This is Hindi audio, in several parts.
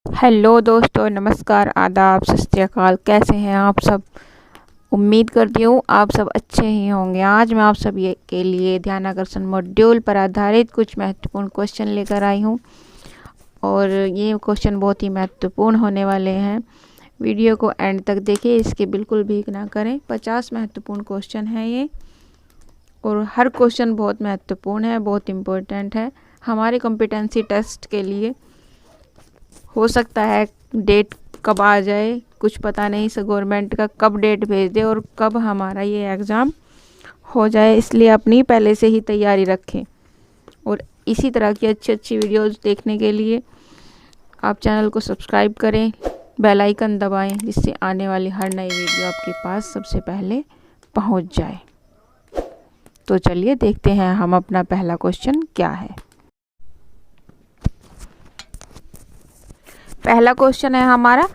हेलो दोस्तों, नमस्कार, आदाब, सत श्री अकाल। कैसे हैं आप सब? उम्मीद करती हूँ आप सब अच्छे ही होंगे। आज मैं आप सभी के लिए ध्यानाकर्षण मॉड्यूल पर आधारित कुछ महत्वपूर्ण क्वेश्चन लेकर आई हूँ और ये क्वेश्चन बहुत ही महत्वपूर्ण होने वाले हैं। वीडियो को एंड तक देखिए, इसके बिल्कुल भी ना करें। 50 महत्वपूर्ण क्वेश्चन है ये और हर क्वेश्चन बहुत महत्वपूर्ण है, बहुत इम्पोर्टेंट है हमारे कॉम्पिटेंसी टेस्ट के लिए। हो सकता है डेट कब आ जाए कुछ पता नहीं, से गवर्नमेंट का कब डेट भेज दे और कब हमारा ये एग्ज़ाम हो जाए, इसलिए अपनी पहले से ही तैयारी रखें। और इसी तरह की अच्छी अच्छी वीडियोस देखने के लिए आप चैनल को सब्सक्राइब करें, बेल आइकन दबाएं, जिससे आने वाली हर नई वीडियो आपके पास सबसे पहले पहुंच जाए। तो चलिए देखते हैं हम अपना पहला क्वेश्चन क्या है। पहला क्वेश्चन है हमारा,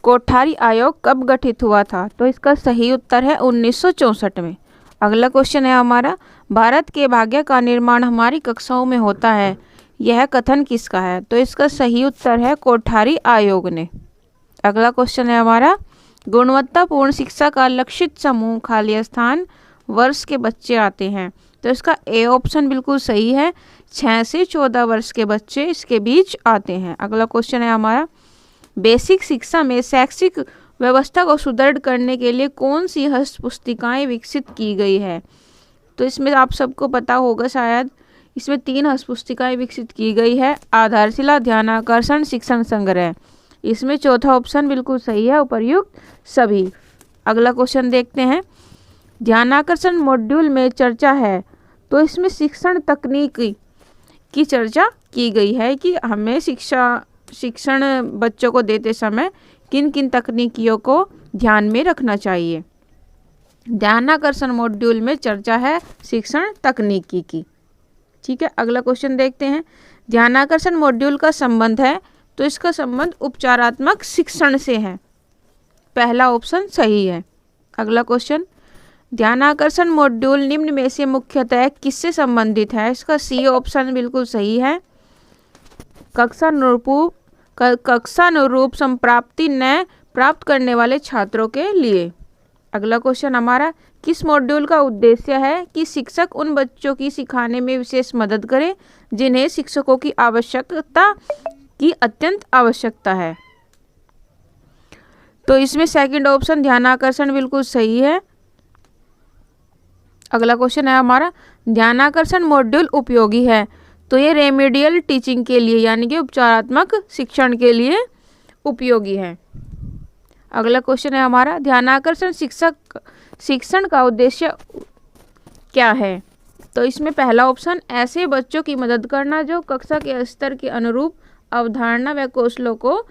कोठारी आयोग कब गठित हुआ था? तो इसका सही उत्तर है 1964 में। अगला क्वेश्चन है हमारा, भारत के भाग्य का निर्माण हमारी कक्षाओं में होता है, यह कथन किसका है? तो इसका सही उत्तर है कोठारी आयोग ने। अगला क्वेश्चन है हमारा, गुणवत्तापूर्ण शिक्षा का लक्षित समूह खाली स्थान वर्ष के बच्चे आते हैं। तो इसका ए ऑप्शन बिल्कुल सही है, 6 से 14 वर्ष के बच्चे इसके बीच आते हैं। अगला क्वेश्चन है हमारा, बेसिक शिक्षा में शैक्षिक व्यवस्था को सुदृढ़ करने के लिए कौन सी हस्त पुस्तिकाएं विकसित की गई है? तो इसमें आप सबको पता होगा शायद, इसमें 3 हस्त पुस्तिकाएं विकसित की गई है। आधारशिला, ध्यानाकर्षण, शिक्षण संग्रह। इसमें चौथा ऑप्शन बिल्कुल सही है, उपर्युक्त सभी। अगला क्वेश्चन देखते हैं, ध्यानाकर्षण मॉड्यूल में चर्चा है, तो इसमें शिक्षण तकनीकी की चर्चा की गई है कि हमें शिक्षण बच्चों को देते समय किन किन तकनीकियों को ध्यान में रखना चाहिए। ध्यानाकर्षण मॉड्यूल में चर्चा है शिक्षण तकनीकी की। ठीक है, अगला क्वेश्चन देखते हैं, ध्यानाकर्षण मॉड्यूल का संबंध है, तो इसका संबंध उपचारात्मक शिक्षण से है। पहला ऑप्शन सही है। अगला क्वेश्चन, ध्यानाकर्षण मॉड्यूल निम्न में से मुख्यतः किससे संबंधित है? इसका सी ऑप्शन बिल्कुल सही है, कक्षानुरूप संप्राप्ति न प्राप्त करने वाले छात्रों के लिए। अगला क्वेश्चन हमारा, किस मॉड्यूल का उद्देश्य है कि शिक्षक उन बच्चों की सिखाने में विशेष मदद करें जिन्हें शिक्षकों की आवश्यकता की अत्यंत आवश्यकता है? तो इसमें सेकंड ऑप्शन ध्यानाकर्षण बिल्कुल सही है। अगला क्वेश्चन है हमारा, ध्यानाकर्षण मॉड्यूल उपयोगी है, तो ये रेमेडियल टीचिंग के लिए यानी कि उपचारात्मक शिक्षण के लिए उपयोगी है। अगला क्वेश्चन है हमारा, ध्यानाकर्षण शिक्षण का उद्देश्य क्या है? तो इसमें पहला ऑप्शन, ऐसे बच्चों की मदद करना जो कक्षा के स्तर के अनुरूप अवधारणा व कौशलों को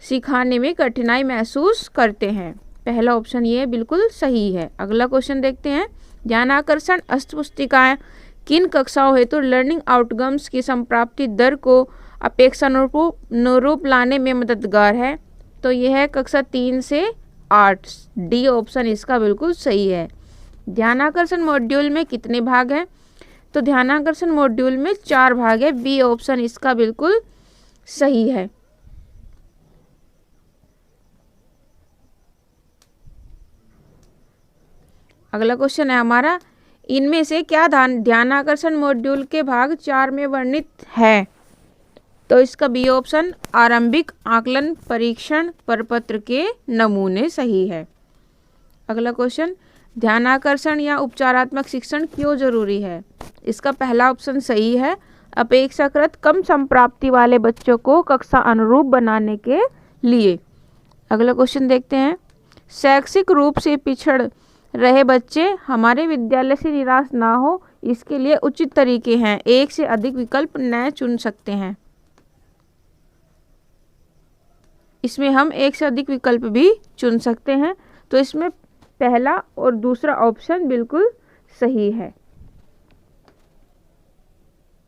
सिखाने में कठिनाई महसूस करते हैं। पहला ऑप्शन ये बिल्कुल सही है। अगला क्वेश्चन देखते हैं, ध्यानाकर्षण हस्तपुस्तिकाएं किन कक्षाओं हेतु लर्निंग आउटकम्स की संप्राप्ति दर को अपेक्षानुरूप लाने में मददगार है? तो यह है कक्षा 3 से 8। डी ऑप्शन इसका बिल्कुल सही है। ध्यानाकर्षण मॉड्यूल में कितने भाग हैं? तो ध्यानाकर्षण मॉड्यूल में 4 भाग है। बी ऑप्शन इसका बिल्कुल सही है। अगला क्वेश्चन है हमारा, इनमें से क्या ध्यानाकर्षण मॉड्यूल के भाग 4 में वर्णित है? तो इसका बी ऑप्शन, आरंभिक आकलन परीक्षण प्रपत्र के नमूने सही है। अगला क्वेश्चन, ध्यानाकर्षण या उपचारात्मक शिक्षण क्यों जरूरी है? इसका पहला ऑप्शन सही है, अपेक्षाकृत कम संप्राप्ति वाले बच्चों को कक्षा अनुरूप बनाने के लिए। अगला क्वेश्चन देखते हैं, शैक्षिक रूप से पिछड़ रहे बच्चे हमारे विद्यालय से निराश ना हो, इसके लिए उचित तरीके हैं, एक से अधिक विकल्प न चुन सकते हैं। इसमें हम एक से अधिक विकल्प भी चुन सकते हैं, तो इसमें पहला और दूसरा ऑप्शन बिल्कुल सही है।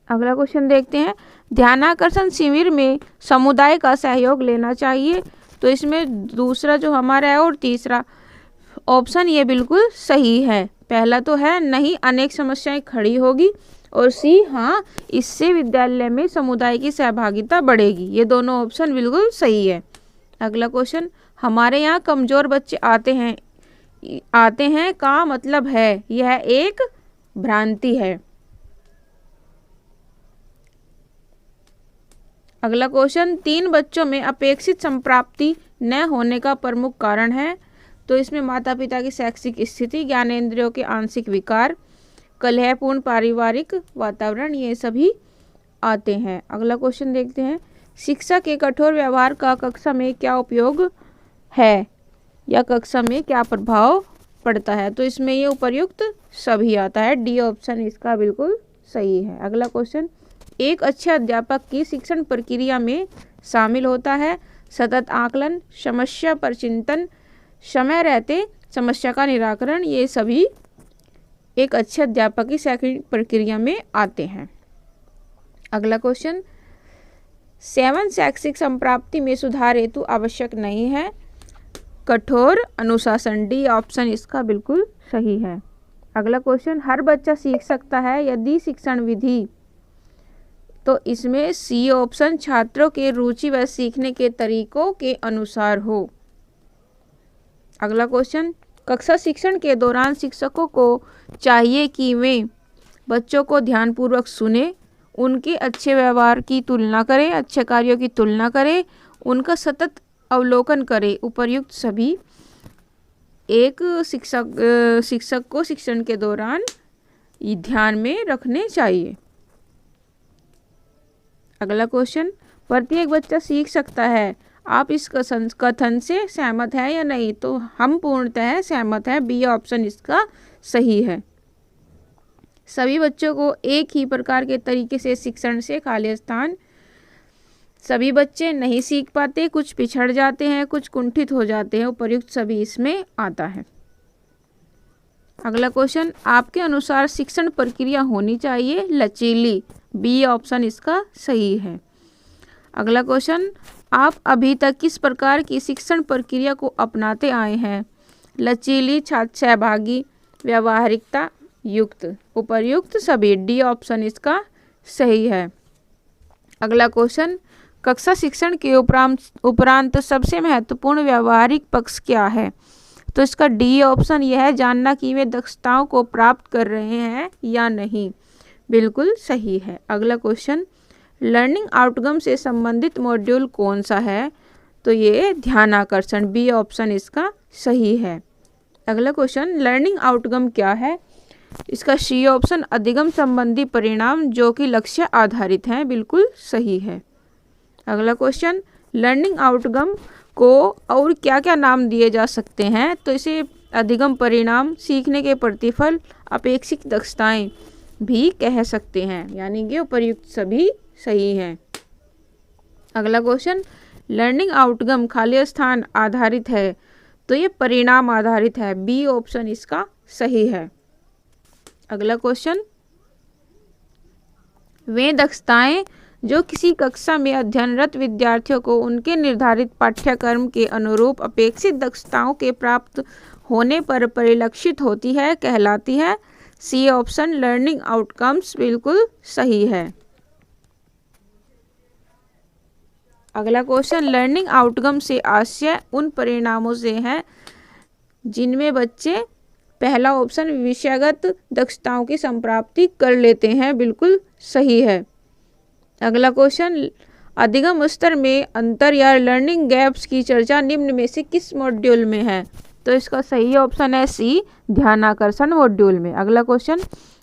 अगला क्वेश्चन देखते हैं, ध्यानाकर्षण शिविर में समुदाय का सहयोग लेना चाहिए? तो इसमें दूसरा जो हमारा है और तीसरा ऑप्शन ये बिल्कुल सही है। पहला तो है नहीं, अनेक समस्याएं खड़ी होगी, और सी हाँ, इससे विद्यालय में समुदाय की सहभागिता बढ़ेगी। ये दोनों ऑप्शन बिल्कुल सही है। अगला क्वेश्चन, हमारे यहाँ कमजोर बच्चे आते हैं का मतलब है यह एक भ्रांति है। अगला क्वेश्चन, 3 बच्चों में अपेक्षित संप्राप्ति न होने का प्रमुख कारण है। तो इसमें माता पिता की शैक्षिक स्थिति, ज्ञानेंद्रियों के आंशिक विकार, कलहपूर्ण पारिवारिक वातावरण, ये सभी आते हैं। अगला क्वेश्चन देखते हैं, शिक्षा के कठोर व्यवहार का कक्षा में क्या उपयोग है या कक्षा में क्या प्रभाव पड़ता है। तो इसमें ये उपर्युक्त सभी आता है। डी ऑप्शन इसका बिल्कुल सही है। अगला क्वेश्चन, एक अच्छे अध्यापक की शिक्षण प्रक्रिया में शामिल होता है सतत आकलन, समस्या पर चिंतन, समय रहते समस्या का निराकरण, ये सभी एक अच्छे अध्यापक की शैक्षणिक प्रक्रिया में आते हैं। अगला क्वेश्चन, 7 शैक्षिक संप्राप्ति में सुधार हेतु आवश्यक नहीं है कठोर अनुशासन। डी ऑप्शन इसका बिल्कुल सही है। अगला क्वेश्चन, हर बच्चा सीख सकता है यदि शिक्षण विधि, तो इसमें सी ऑप्शन छात्रों के रुचि व सीखने के तरीकों के अनुसार हो। अगला क्वेश्चन, कक्षा शिक्षण के दौरान शिक्षकों को चाहिए कि वे बच्चों को ध्यानपूर्वक सुने, उनके अच्छे व्यवहार की तुलना करें, अच्छे कार्यों की तुलना करें, उनका सतत अवलोकन करें। उपर्युक्त सभी एक शिक्षक को शिक्षण के दौरान ध्यान में रखने चाहिए। अगला क्वेश्चन, प्रत्येक बच्चा सीख सकता है, आप इस कथन से सहमत हैं या नहीं। तो हम पूर्णतः सहमत हैं। बी ऑप्शन इसका सही है। सभी बच्चों को एक ही प्रकार के तरीके से शिक्षण से खाली स्थान, सभी बच्चे नहीं सीख पाते, कुछ पिछड़ जाते हैं, कुछ कुंठित हो जाते हैं। उपर्युक्त सभी इसमें आता है। अगला क्वेश्चन, आपके अनुसार शिक्षण प्रक्रिया होनी चाहिए लचीली। बी ऑप्शन इसका सही है। अगला क्वेश्चन, आप अभी तक किस प्रकार की शिक्षण प्रक्रिया को अपनाते आए हैं। लचीली, छात्र सहभागी, व्यावहारिकता युक्त। उपर्युक्त सभी। डी ऑप्शन इसका सही है। अगला क्वेश्चन, कक्षा शिक्षण के उपरांत सबसे महत्वपूर्ण व्यावहारिक पक्ष क्या है। तो इसका डी ऑप्शन यह है, जानना कि वे दक्षताओं को प्राप्त कर रहे हैं या नहीं। बिल्कुल सही है। अगला क्वेश्चन, लर्निंग आउटकम से संबंधित मॉड्यूल कौन सा है। तो ये ध्यानाकर्षण। बी ऑप्शन इसका सही है। अगला क्वेश्चन, लर्निंग आउटकम क्या है। इसका सी ऑप्शन अधिगम संबंधी परिणाम जो कि लक्ष्य आधारित हैं। बिल्कुल सही है। अगला क्वेश्चन, लर्निंग आउटकम को और क्या क्या नाम दिए जा सकते हैं। तो इसे अधिगम परिणाम, सीखने के प्रतिफल, अपेक्षित दक्षताएं भी कह सकते हैं। यानी कि उपर्युक्त सभी सही हैं। अगला क्वेश्चन, लर्निंग आउटकम खाली स्थान आधारित है। तो ये परिणाम आधारित है। बी ऑप्शन इसका सही है। अगला क्वेश्चन, वे दक्षताएं जो किसी कक्षा में अध्ययनरत विद्यार्थियों को उनके निर्धारित पाठ्यक्रम के अनुरूप अपेक्षित दक्षताओं के प्राप्त होने पर परिलक्षित होती है कहलाती है। सी ऑप्शन लर्निंग आउटकम्स बिल्कुल सही है। अगला क्वेश्चन, लर्निंग आउटकम से आशय उन परिणामों से है जिनमें बच्चे, पहला ऑप्शन, विषयगत दक्षताओं की संप्राप्ति कर लेते हैं। बिल्कुल सही है। अगला क्वेश्चन, अधिगम स्तर में अंतर या लर्निंग गैप्स की चर्चा निम्न में से किस मॉड्यूल में है। तो इसका सही ऑप्शन है सी, ध्यानाकर्षण मॉड्यूल में। अगला क्वेश्चन,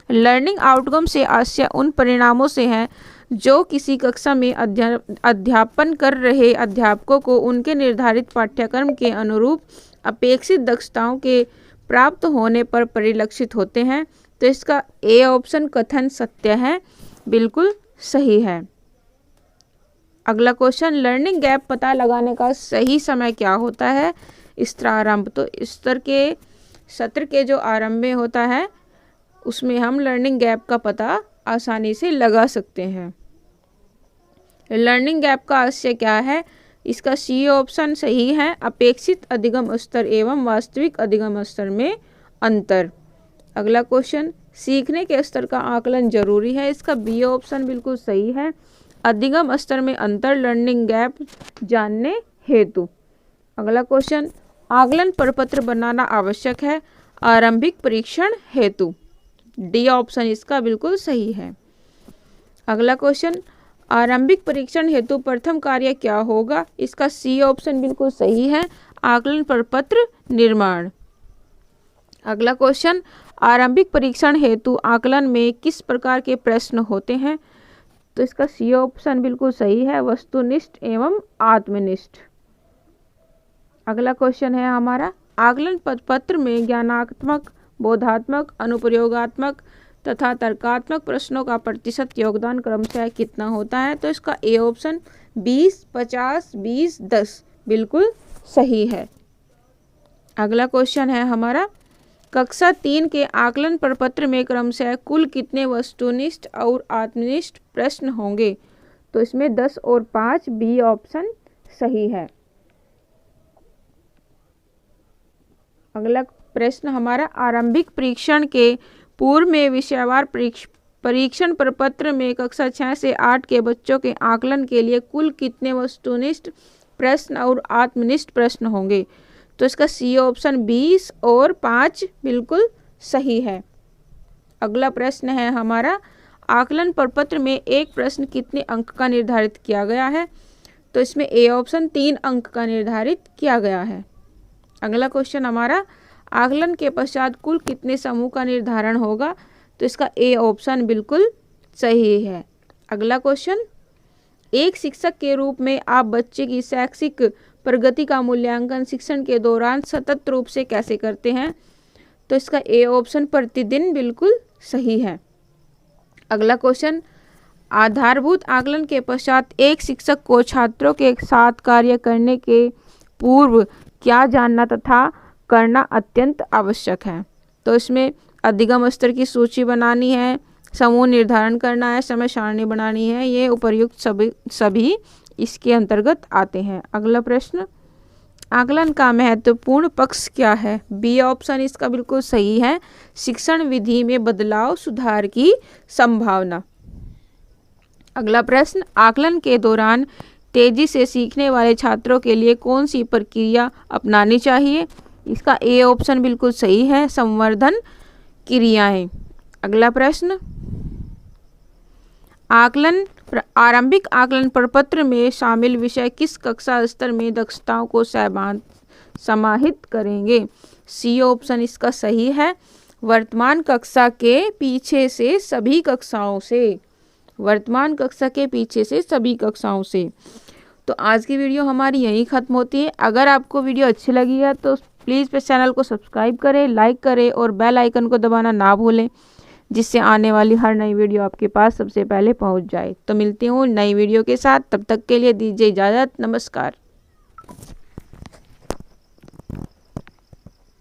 लर्निंग आउटकम से आशय उन परिणामों से है जो किसी कक्षा में अध्यापन कर रहे अध्यापकों को उनके निर्धारित पाठ्यक्रम के अनुरूप अपेक्षित दक्षताओं के प्राप्त होने पर परिलक्षित होते हैं। तो इसका ए ऑप्शन कथन सत्य है। बिल्कुल सही है। अगला क्वेश्चन, लर्निंग गैप पता लगाने का सही समय क्या होता है। स्तरारंभ। तो स्तर के सत्र के जो आरंभ में होता है उसमें हम लर्निंग गैप का पता आसानी से लगा सकते हैं। लर्निंग गैप का आशय क्या है। इसका सी ऑप्शन सही है, अपेक्षित अधिगम स्तर एवं वास्तविक अधिगम स्तर में अंतर। अगला क्वेश्चन, सीखने के स्तर का आकलन जरूरी है, इसका बी ऑप्शन बिल्कुल सही है। अधिगम स्तर में अंतर, लर्निंग गैप जानने हेतु। अगला क्वेश्चन, आकलन प्रपत्र बनाना आवश्यक है, आरंभिक परीक्षण हेतु। डी ऑप्शन इसका बिल्कुल सही है। अगला क्वेश्चन, आरंभिक परीक्षण हेतु प्रथम कार्य क्या होगा, इसका सी ऑप्शन बिल्कुल सही है, आकलन प्रपत्र निर्माण। अगला क्वेश्चन, आरंभिक परीक्षण हेतु आकलन में किस प्रकार के प्रश्न होते हैं, तो इसका सी ऑप्शन बिल्कुल सही है, वस्तुनिष्ठ एवं आत्मनिष्ठ। अगला क्वेश्चन है हमारा, आकलन पत्र में ज्ञानात्मक, बोधात्मक, अनुप्रयोगात्मक तथा तर्कात्मक प्रश्नों का प्रतिशत योगदान क्रमशः कितना होता है, तो इसका ए ऑप्शन 20, 50, 20, 10 बिल्कुल सही है। अगला क्वेश्चन है हमारा, कक्षा 3 के आकलन प्रपत्र में क्रमशः कुल कितने वस्तुनिष्ठ और आत्मनिष्ठ प्रश्न होंगे, तो इसमें 10 और 5 बी ऑप्शन सही है। अगला प्रश्न हमारा, आरंभिक परीक्षण के पूर्व में विषयवार परीक्षण प्रपत्र में कक्षा 6 से 8 के बच्चों के आकलन के लिए कुल कितने वस्तुनिष्ठ प्रश्न और आत्मनिष्ठ प्रश्न होंगे, तो इसका सी ऑप्शन 20 और 5 बिल्कुल सही है। अगला प्रश्न है हमारा, आकलन प्रपत्र में एक प्रश्न कितने अंक का निर्धारित किया गया है, तो इसमें ए ऑप्शन 3 अंक का निर्धारित किया गया है। अगला क्वेश्चन हमारा, आकलन के पश्चात कुल कितने समूह का निर्धारण होगा, तो इसका ए ऑप्शन बिल्कुल सही है। अगला क्वेश्चन, एक शिक्षक के रूप में आप बच्चे की शैक्षिक प्रगति का मूल्यांकन शिक्षण के दौरान सतत रूप से कैसे करते हैं, तो इसका ए ऑप्शन प्रतिदिन बिल्कुल सही है। अगला क्वेश्चन, आधारभूत आकलन के पश्चात एक शिक्षक को छात्रों के साथ कार्य करने के पूर्व क्या जानना तथा करना अत्यंत आवश्यक है, तो इसमें अधिगम स्तर की सूची बनानी है, समूह निर्धारण करना है, समय सारणी बनानी है, ये उपर्युक्त सभी इसके अंतर्गत आते हैं। अगला प्रश्न, आकलन का महत्वपूर्ण पक्ष क्या है, बी ऑप्शन इसका बिल्कुल सही है, शिक्षण विधि में बदलाव, सुधार की संभावना। अगला प्रश्न, आकलन के दौरान तेजी से सीखने वाले छात्रों के लिए कौन सी प्रक्रिया अपनानी चाहिए, इसका ए ऑप्शन बिल्कुल सही है, संवर्धन क्रियाएं। अगला प्रश्न, आरंभिक आकलन प्रपत्र में शामिल विषय किस कक्षा स्तर में दक्षताओं को समाहित करेंगे, सी ऑप्शन इसका सही है, वर्तमान कक्षा के पीछे से सभी कक्षाओं से, वर्तमान कक्षा के पीछे से सभी कक्षाओं से। तो आज की वीडियो हमारी यहीं ख़त्म होती है। अगर आपको वीडियो अच्छी लगी है तो प्लीज़ इस चैनल को सब्सक्राइब करें, लाइक करें और बेल आइकन को दबाना ना भूलें, जिससे आने वाली हर नई वीडियो आपके पास सबसे पहले पहुंच जाए। तो मिलती हूँ नई वीडियो के साथ, तब तक के लिए दीजिए इजाज़त, नमस्कार।